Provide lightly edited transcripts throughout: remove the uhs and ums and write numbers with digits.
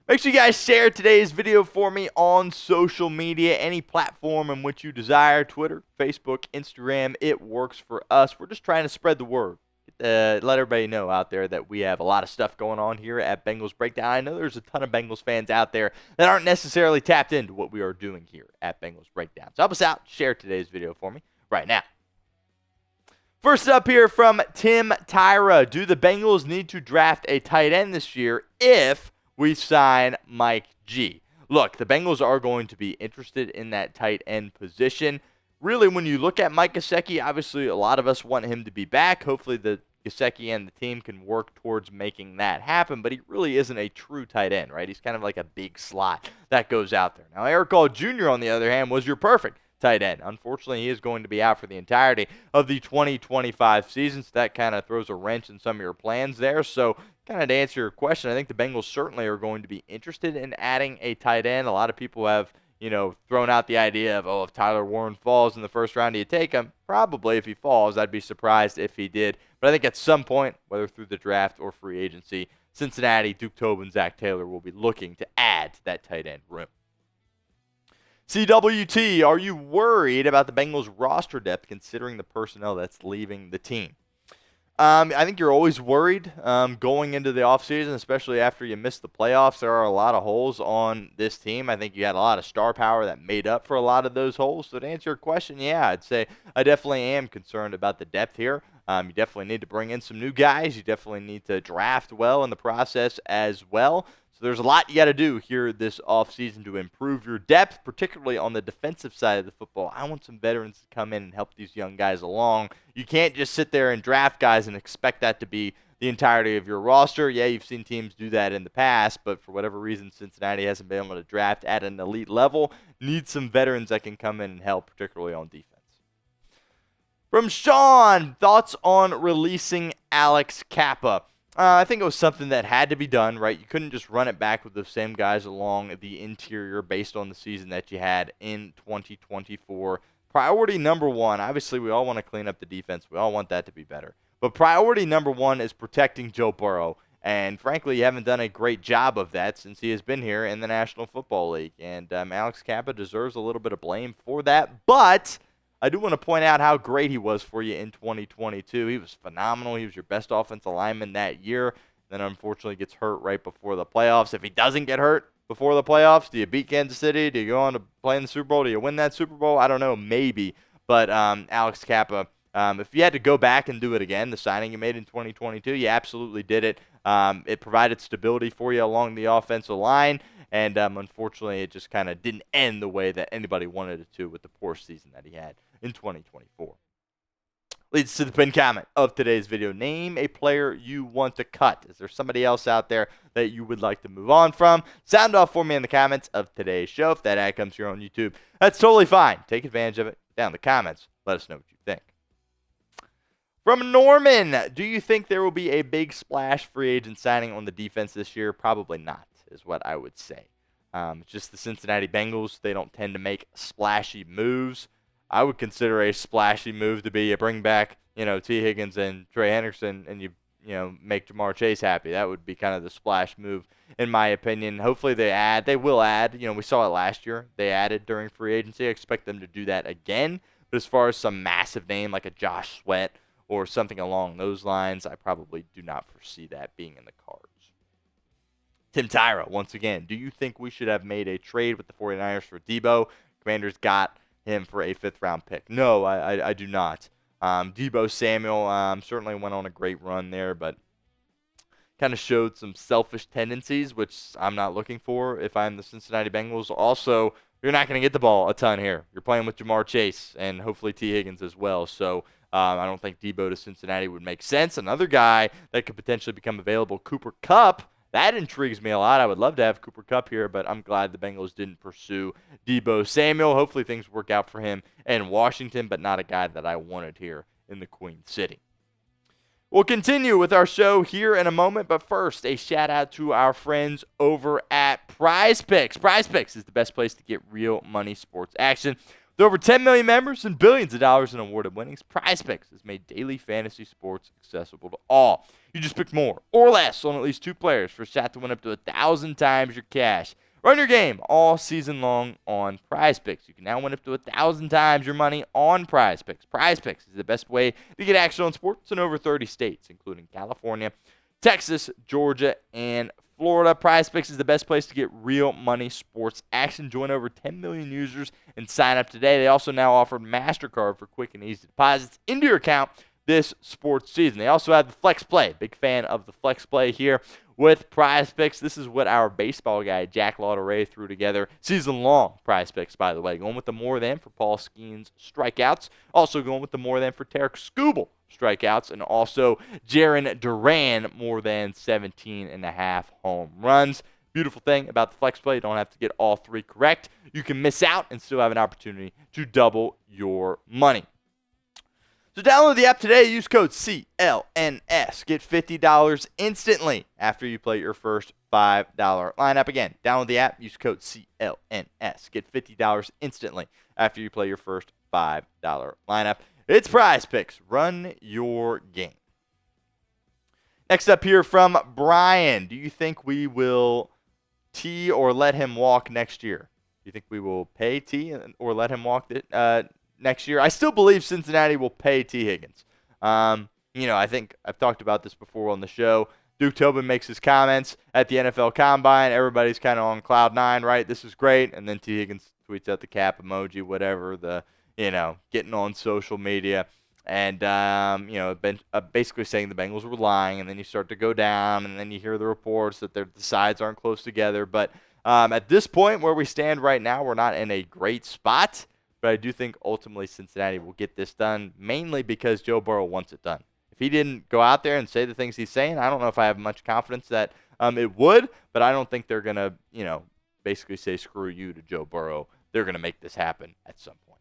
Make sure you guys share today's video for me on social media, any platform in which you desire, Twitter, Facebook, Instagram. It works for us. We're just trying to spread the word. Let everybody know out there that we have a lot of stuff going on here at Bengals Breakdown. I know there's a ton of Bengals fans out there that aren't necessarily tapped into what we are doing here at Bengals Breakdown. So help us out. Share today's video for me right now. First up here from Tim Tyra. Do the Bengals need to draft a tight end this year if we sign Mike G? Look, the Bengals are going to be interested in that tight end position. Really, when you look at Mike Gesicki, obviously a lot of us want him to be back. Hopefully the Gesicki and the team can work towards making that happen, but he really isn't a true tight end, right? He's kind of like a big slot that goes out there. Now, Eric All Jr., on the other hand, was your perfect tight end. Unfortunately, he is going to be out for the entirety of the 2025 season, so that kind of throws a wrench in some of your plans there. So, kind of to answer your question, I think the Bengals certainly are going to be interested in adding a tight end. A lot of people have, thrown out the idea of, if Tyler Warren falls in the first round, do you take him? Probably if he falls. I'd be surprised if he did. But I think at some point, whether through the draft or free agency, Cincinnati, Duke Tobin, Zach Taylor will be looking to add to that tight end room. CWT, are you worried about the Bengals roster depth considering the personnel that's leaving the team? I think you're always worried going into the offseason, especially after you miss the playoffs. There are a lot of holes on this team. I think you had a lot of star power that made up for a lot of those holes. So to answer your question, yeah, I'd say I definitely am concerned about the depth here. You definitely need to bring in some new guys. You definitely need to draft well in the process as well. So there's a lot you got to do here this offseason to improve your depth, particularly on the defensive side of the football. I want some veterans to come in and help these young guys along. You can't just sit there and draft guys and expect that to be the entirety of your roster. Yeah, you've seen teams do that in the past, but for whatever reason, Cincinnati hasn't been able to draft at an elite level. Needs some veterans that can come in and help, particularly on defense. From Sean, thoughts on releasing Alex Cappa? I think it was something that had to be done, right? You couldn't just run it back with the same guys along the interior based on the season that you had in 2024. Priority number one, obviously we all want to clean up the defense. We all want that to be better. But priority number one is protecting Joe Burrow. And frankly, you haven't done a great job of that since he has been here in the National Football League. And Alex Cappa deserves a little bit of blame for that. But I do want to point out how great he was for you in 2022. He was phenomenal. He was your best offensive lineman that year. Then unfortunately gets hurt right before the playoffs. If he doesn't get hurt before the playoffs, do you beat Kansas City? Do you go on to play in the Super Bowl? Do you win that Super Bowl? I don't know. Maybe. But Alex Cappa, if you had to go back and do it again, the signing you made in 2022, you absolutely did it. It provided stability for you along the offensive line. And unfortunately, it just kind of didn't end the way that anybody wanted it to with the poor season that he had in 2024. Leads to the pinned comment of today's video. Name a player you want to cut. Is there somebody else out there that you would like to move on from? Sound off for me in the comments of today's show. If that ad comes here on YouTube, that's totally fine. Take advantage of it. Down in the comments, let us know what you think. From Norman, do you think there will be a big splash free agent signing on the defense this year? Probably not, is what I would say. Just the Cincinnati Bengals, they don't tend to make splashy moves. I would consider a splashy move to be you bring back, Tee Higgins and Trey Hendrickson, and you make Jamar Chase happy. That would be kind of the splash move, in my opinion. Hopefully they will add. We saw it last year. They added during free agency. I expect them to do that again. But as far as some massive name like a Josh Sweat or something along those lines, I probably do not foresee that being in the cards. Tim Tyra, once again, do you think we should have made a trade with the 49ers for Deebo? Commanders got him for a 5th-round pick. No, I do not. Deebo Samuel certainly went on a great run there, but kind of showed some selfish tendencies, which I'm not looking for if I'm the Cincinnati Bengals. Also, you're not going to get the ball a ton here. You're playing with Jamar Chase and hopefully Tee Higgins as well. So I don't think Deebo to Cincinnati would make sense. Another guy that could potentially become available, Cooper Kupp. That intrigues me a lot. I would love to have Cooper Kupp here, but I'm glad the Bengals didn't pursue Deebo Samuel. Hopefully things work out for him in Washington, but not a guy that I wanted here in the Queen City. We'll continue with our show here in a moment, but first, a shout-out to our friends over at Prize Picks. Prize Picks is the best place to get real money sports action. With over 10 million members and billions of dollars in awarded winnings, PrizePicks has made daily fantasy sports accessible to all. You just pick more or less on at least 2 players for a shot to win up to 1,000 times your cash. Run your game all season long on PrizePicks. You can now win up to 1,000 times your money on PrizePicks. PrizePicks is the best way to get action on sports in over 30 states, including California, Texas, Georgia, and Florida. PrizePicks is the best place to get real money sports action. Join over 10 million users and sign up today. They also now offer MasterCard for quick and easy deposits into your account this sports season. They also have the Flex Play. Big fan of the Flex Play here with PrizePicks. This is what our baseball guy, Jack Lauderay, threw together. Season-long PrizePicks, by the way. Going with the more than for Paul Skeens strikeouts. Also going with the more than for Tarek Skubal strikeouts. And also Jarren Duran, more than 17.5 home runs. Beautiful thing about the Flex Play, you don't have to get all 3 correct. You can miss out and still have an opportunity to double your money. So download the app today. Use code CLNS. Get $50 instantly after you play your first $5 lineup. Again, download the app. Use code CLNS. Get $50 instantly after you play your first $5 lineup. It's PrizePicks. Run your game. Next up here from Brian. Do you think we will Tee or let him walk next year? Do you think we will pay Tee or let him walk next year? I still believe Cincinnati will pay Tee Higgins. I think I've talked about this before on the show. Duke Tobin makes his comments at the NFL Combine. Everybody's kind of on cloud 9, right? This is great. And then Tee Higgins tweets out the cap emoji, whatever, getting on social media. And, basically saying the Bengals were lying. And then you start to go down. And then you hear the reports that the sides aren't close together. But at this point where we stand right now, we're not in a great spot. But I do think ultimately Cincinnati will get this done, mainly because Joe Burrow wants it done. If he didn't go out there and say the things he's saying, I don't know if I have much confidence that it would, but I don't think they're going to, basically say screw you to Joe Burrow. They're going to make this happen at some point.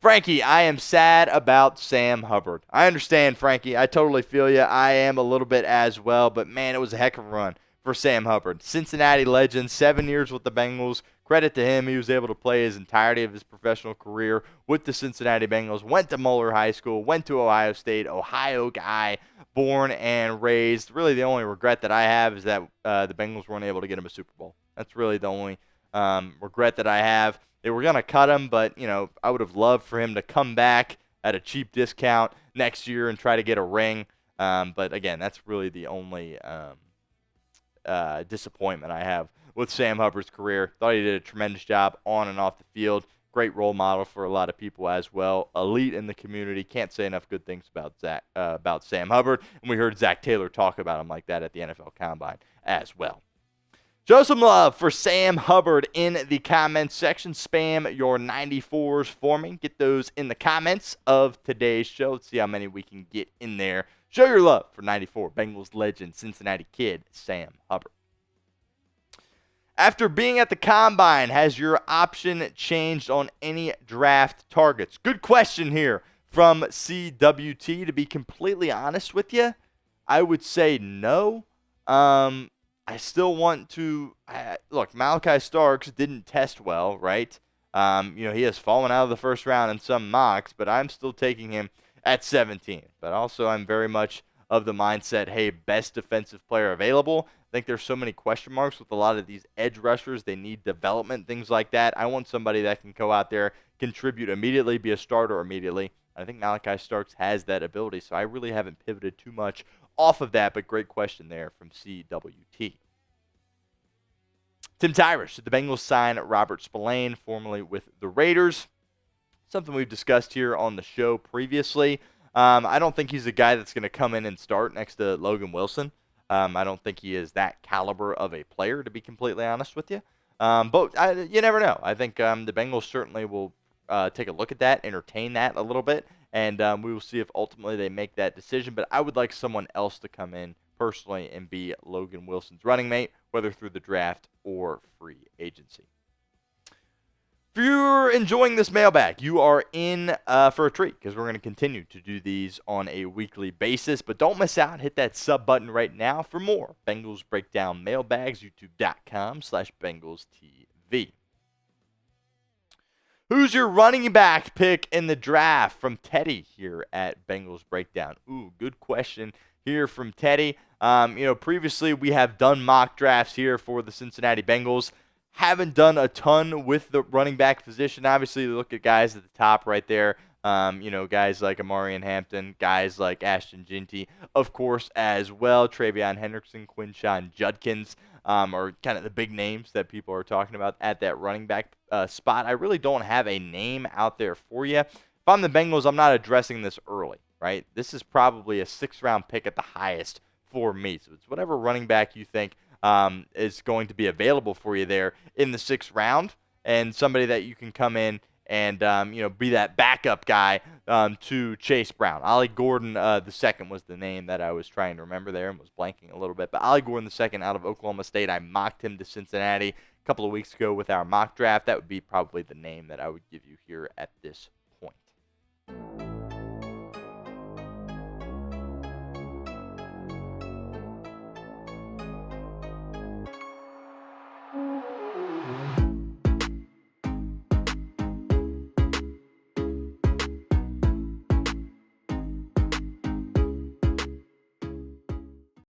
Frankie, I am sad about Sam Hubbard. I understand, Frankie. I totally feel you. I am a little bit as well, but man, it was a heck of a run for Sam Hubbard. Cincinnati legend, 7 years with the Bengals. Credit to him. He was able to play his entirety of his professional career with the Cincinnati Bengals. Went to Moeller High School, went to Ohio State, Ohio guy, born and raised. Really the only regret that I have is that the Bengals weren't able to get him a Super Bowl. That's really the only regret that I have. They were going to cut him, but, I would have loved for him to come back at a cheap discount next year and try to get a ring. But, again, that's really the only disappointment I have with Sam Hubbard's career. Thought he did a tremendous job on and off the field. Great role model for a lot of people as well. Elite in the community. Can't say enough good things about Sam Hubbard. And we heard Zach Taylor talk about him like that at the NFL Combine as well. Show some love for Sam Hubbard in the comments section. Spam your 94s for me. Get those in the comments of today's show. Let's see how many we can get in there. Show your love for 94 Bengals legend, Cincinnati kid, Sam Hubbard. After being at the Combine, has your option changed on any draft targets? Good question here from CWT. To be completely honest with you, I would say no. I still want to look. Malaki Starks didn't test well, right? He has fallen out of the first round in some mocks, but I'm still taking him at 17. But also, I'm very much of the mindset, hey, best defensive player available. I think there's so many question marks with a lot of these edge rushers. They need development, things like that. I want somebody that can go out there, contribute immediately, be a starter immediately. I think Malaki Starks has that ability, so I really haven't pivoted too much off of that, but great question there from CWT. Tim Tyrus, did the Bengals sign Robert Spillane, formerly with the Raiders? Something we've discussed here on the show previously. I don't think he's a guy that's going to come in and start next to Logan Wilson. I don't think he is that caliber of a player, to be completely honest with you. But you never know. I think the Bengals certainly will take a look at that, entertain that a little bit, and we will see if ultimately they make that decision. But I would like someone else to come in personally and be Logan Wilson's running mate, whether through the draft or free agency. If you're enjoying this mailbag, you are in for a treat because we're going to continue to do these on a weekly basis. But don't miss out. Hit that sub button right now for more Bengals Breakdown mailbags, youtube.com/BengalsTV. Who's your running back pick in the draft from Teddy here at Bengals Breakdown? Ooh, good question here from Teddy. Previously we have done mock drafts here for the Cincinnati Bengals. Haven't done a ton with the running back position. Obviously, look at guys at the top right there. Guys like Amarian Hampton, guys like Ashton Ginty, of course, as well. Travion Hendrickson, Quinshon Judkins are kind of the big names that people are talking about at that running back spot. I really don't have a name out there for you. If I'm the Bengals, I'm not addressing this early, right? This is probably a 6th-round pick at the highest for me. So it's whatever running back you think is going to be available for you there in the 6th round, and somebody that you can come in and be that backup guy to Chase Brown. Ollie Gordon the second was the name that I was trying to remember there and was blanking a little bit. But Ollie Gordon the second out of Oklahoma State, I mocked him to Cincinnati a couple of weeks ago with our mock draft. That would be probably the name that I would give you here at this point.